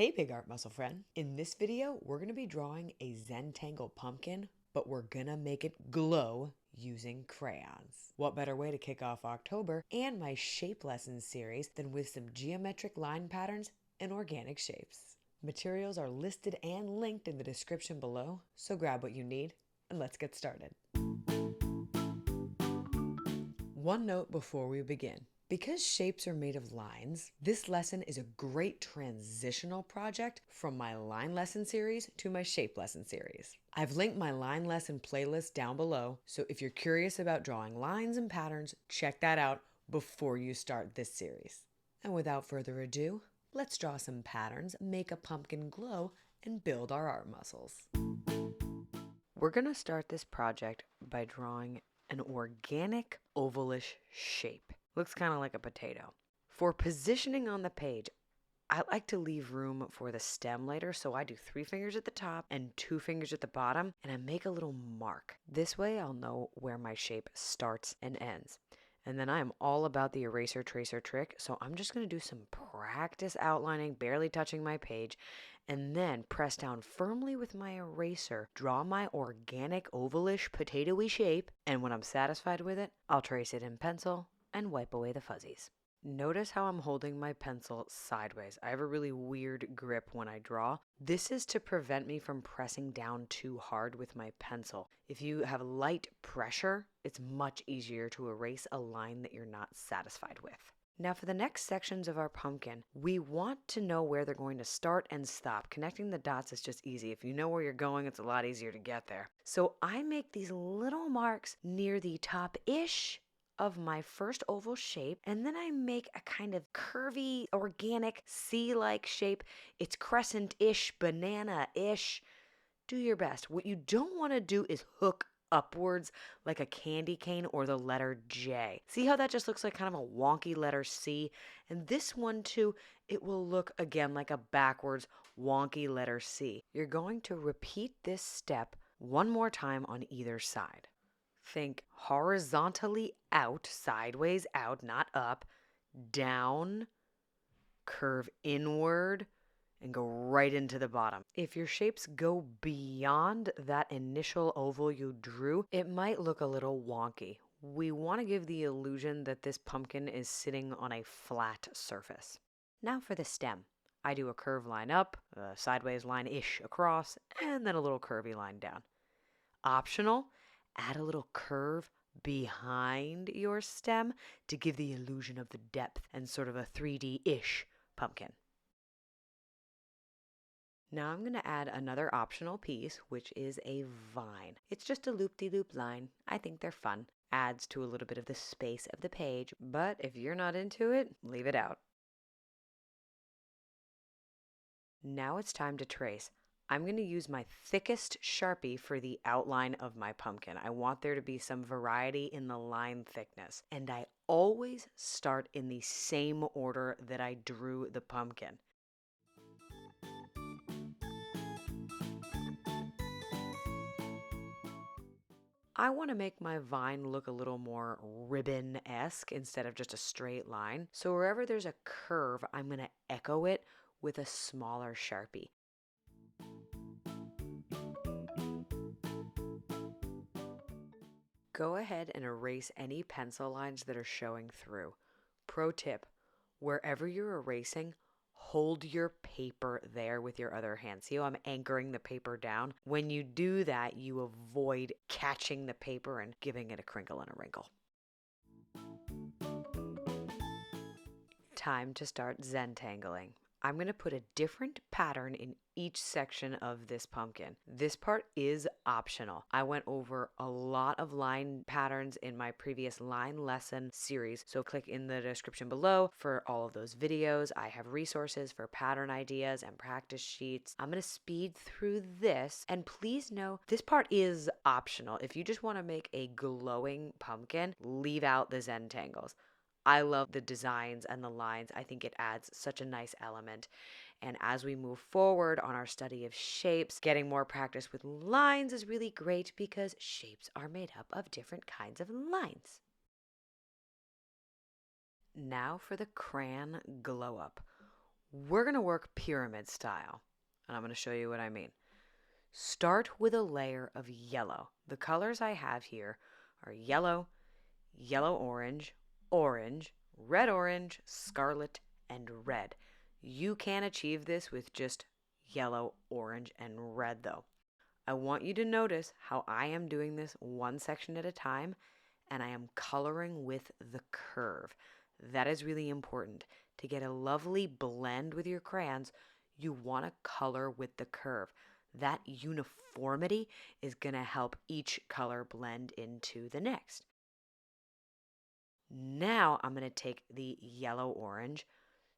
Hey big art muscle friend. In this video, we're going to be drawing a zentangle pumpkin, but we're going to make it glow using crayons. What better way to kick off October and my shape lessons series than with some geometric line patterns and organic shapes. Materials are listed and linked in the description below, so grab what you need and let's get started. One note before we begin. Because shapes are made of lines, this lesson is a great transitional project from my line lesson series to my shape lesson series. I've linked my line lesson playlist down below, so if you're curious about drawing lines and patterns, check that out before you start this series. And without further ado, let's draw some patterns, make a pumpkin glow, and build our art muscles. We're going to start this project by drawing an organic ovalish shape. Looks kind of like a potato. For positioning on the page, I like to leave room for the stem later, so I do 3 fingers at the top and 2 fingers at the bottom, and I make a little mark. This way I'll know where my shape starts and ends. And then I am all about the eraser tracer trick, so I'm just going to do some practice outlining, barely touching my page, and then press down firmly with my eraser, draw my organic ovalish potatoey shape, and when I'm satisfied with it, I'll trace it in pencil and wipe away the fuzzies. Notice how I'm holding my pencil sideways. I have a really weird grip when I draw. This is to prevent me from pressing down too hard with my pencil. If you have light pressure, it's much easier to erase a line that you're not satisfied with. Now for the next sections of our pumpkin, we want to know where they're going to start and stop. Connecting the dots is just easy. If you know where you're going, it's a lot easier to get there. So I make these little marks near the top-ish of my first oval shape, and then I make a kind of curvy, organic, C-like shape. It's crescent-ish, banana-ish. Do your best. What you don't want to do is hook upwards like a candy cane or the letter J. See how that just looks like kind of a wonky letter C? And this one too, it will look again like a backwards wonky letter C. You're going to repeat this step one more time on either side. Think horizontally out, sideways out, not up, down, curve inward, and go right into the bottom. If your shapes go beyond that initial oval you drew, it might look a little wonky. We want to give the illusion that this pumpkin is sitting on a flat surface. Now for the stem. I do a curved line up, a sideways line-ish across, and then a little curvy line down. Optional, add a little curve behind your stem to give the illusion of the depth and sort of a 3D-ish pumpkin. Now I'm going to add another optional piece, which is a vine. It's just a loop-de-loop line. I think they're fun. Adds to a little bit of the space of the page, but if you're not into it, leave it out. Now it's time to trace. I'm going to use my thickest Sharpie for the outline of my pumpkin. I want there to be some variety in the line thickness. And I always start in the same order that I drew the pumpkin. I want to make my vine look a little more ribbon-esque instead of just a straight line. So wherever there's a curve, I'm going to echo it with a smaller Sharpie. Go ahead and erase any pencil lines that are showing through. Pro tip, wherever you're erasing, hold your paper there with your other hand. See how I'm anchoring the paper down? When you do that, you avoid catching the paper and giving it a crinkle and a wrinkle. Time to start zentangling. I'm going to put a different pattern in each section of this pumpkin. This part is optional. I went over a lot of line patterns in my previous line lesson series, so click in the description below for all of those videos. I have resources for pattern ideas and practice sheets. I'm going to speed through this, and please know this part is optional. If you just want to make a glowing pumpkin, leave out the zentangles. I love the designs and the lines. I think it adds such a nice element. And as we move forward on our study of shapes, getting more practice with lines is really great because shapes are made up of different kinds of lines. Now for the crayon glow up. We're going to work pyramid style, and I'm going to show you what I mean. Start with a layer of yellow. The colors I have here are yellow, yellow-orange, orange, red-orange, scarlet, and red. You can achieve this with just yellow, orange, and red though. I want you to notice how I am doing this one section at a time, and I am coloring with the curve. That is really important. To get a lovely blend with your crayons, you want to color with the curve. That uniformity is going to help each color blend into the next. Now I'm going to take the yellow-orange,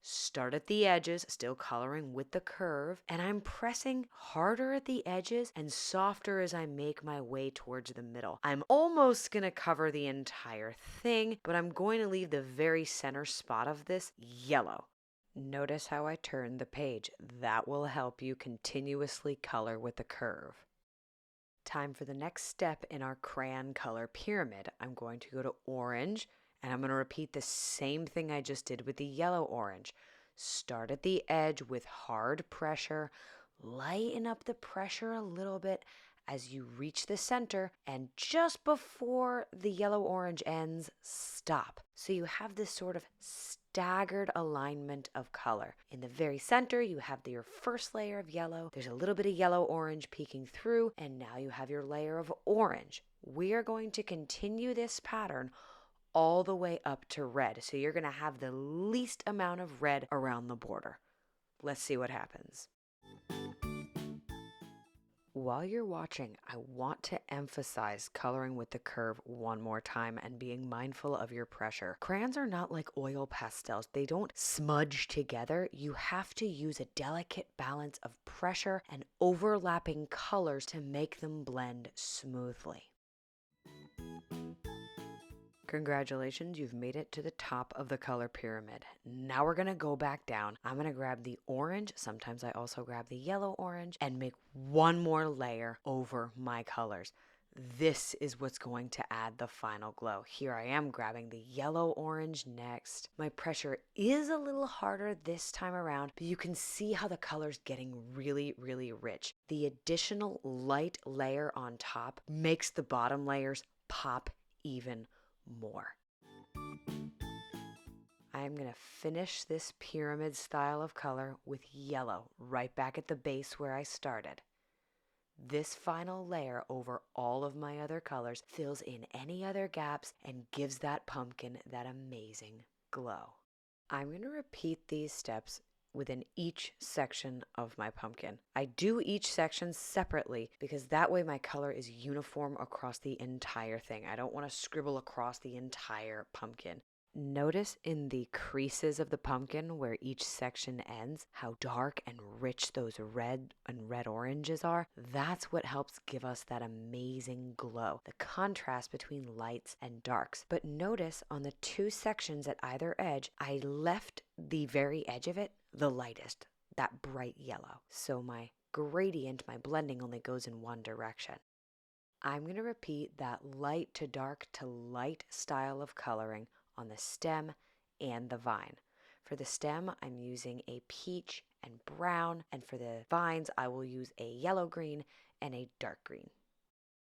start at the edges, still coloring with the curve, and I'm pressing harder at the edges and softer as I make my way towards the middle. I'm almost going to cover the entire thing, but I'm going to leave the very center spot of this yellow. Notice how I turn the page. That will help you continuously color with the curve. Time for the next step in our crayon color pyramid. I'm going to go to orange, and I'm going to repeat the same thing I just did with the yellow-orange. Start at the edge with hard pressure, lighten up the pressure a little bit as you reach the center, and just before the yellow-orange ends, stop. So you have this sort of staggered alignment of color. In the very center, you have your first layer of yellow. There's a little bit of yellow-orange peeking through, and now you have your layer of orange. We are going to continue this pattern all the way up to red. So you're going to have the least amount of red around the border. Let's see what happens. While you're watching, I want to emphasize coloring with the curve one more time and being mindful of your pressure. Crayons are not like oil pastels. They don't smudge together. You have to use a delicate balance of pressure and overlapping colors to make them blend smoothly. Congratulations, you've made it to the top of the color pyramid. Now we're going to go back down. I'm going to grab the orange, sometimes I also grab the yellow-orange, and make one more layer over my colors. This is what's going to add the final glow. Here I am grabbing the yellow-orange next. My pressure is a little harder this time around, but you can see how the color's getting really, really rich. The additional light layer on top makes the bottom layers pop even more. I'm going to finish this pyramid style of color with yellow right back at the base where I started. This final layer over all of my other colors fills in any other gaps and gives that pumpkin that amazing glow. I'm going to repeat these steps within each section of my pumpkin. I do each section separately because that way my color is uniform across the entire thing. I don't want to scribble across the entire pumpkin. Notice in the creases of the pumpkin where each section ends, how dark and rich those red and red-oranges are. That's what helps give us that amazing glow, the contrast between lights and darks. But notice on the two sections at either edge, I left the very edge of it the lightest, that bright yellow. So my gradient, my blending only goes in one direction. I'm going to repeat that light to light style of coloring on the stem and the vine. For the stem, I'm using a peach and brown, and for the vines, I will use a yellow-green and a dark green.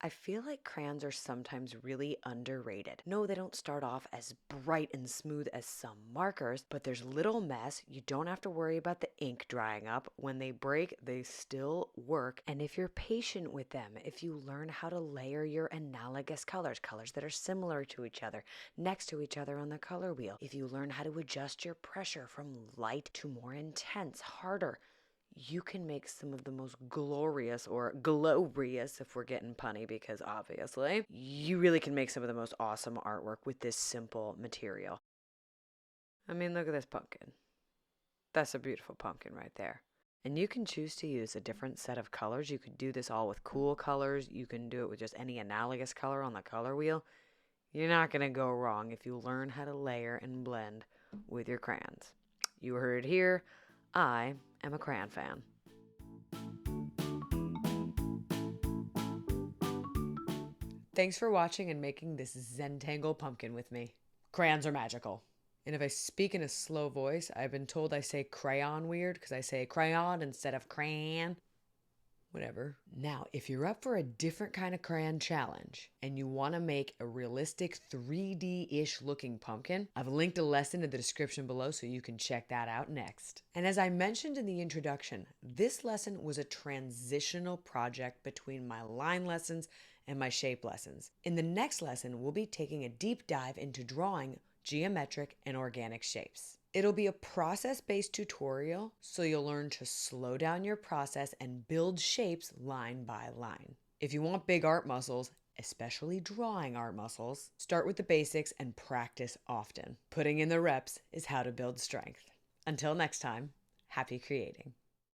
I feel like crayons are sometimes really underrated. No, they don't start off as bright and smooth as some markers, but there's little mess. You don't have to worry about the ink drying up. When they break, they still work. And if you're patient with them, if you learn how to layer your analogous colors, colors that are similar to each other, next to each other on the color wheel, if you learn how to adjust your pressure from light to more intense, harder, you can make some of the most glorious, or glorious if we're getting punny, because obviously, you really can make some of the most awesome artwork with this simple material. I mean, look at this pumpkin. That's a beautiful pumpkin right there. And you can choose to use a different set of colors. You could do this all with cool colors. You can do it with just any analogous color on the color wheel. You're not going to go wrong if you learn how to layer and blend with your crayons. You heard it here. I am a crayon fan. Thanks for watching and making this zentangle pumpkin with me. Crayons are magical. And if I speak in a slow voice, I've been told I say crayon weird because I say crayon instead of crayon. Whatever. Now, if you're up for a different kind of crayon challenge and you want to make a realistic 3D-ish looking pumpkin, I've linked a lesson in the description below so you can check that out next. And as I mentioned in the introduction, this lesson was a transitional project between my line lessons and my shape lessons. In the next lesson, we'll be taking a deep dive into drawing geometric and organic shapes. It'll be a process-based tutorial, so you'll learn to slow down your process and build shapes line by line. If you want big art muscles, especially drawing art muscles, start with the basics and practice often. Putting in the reps is how to build strength. Until next time, happy creating.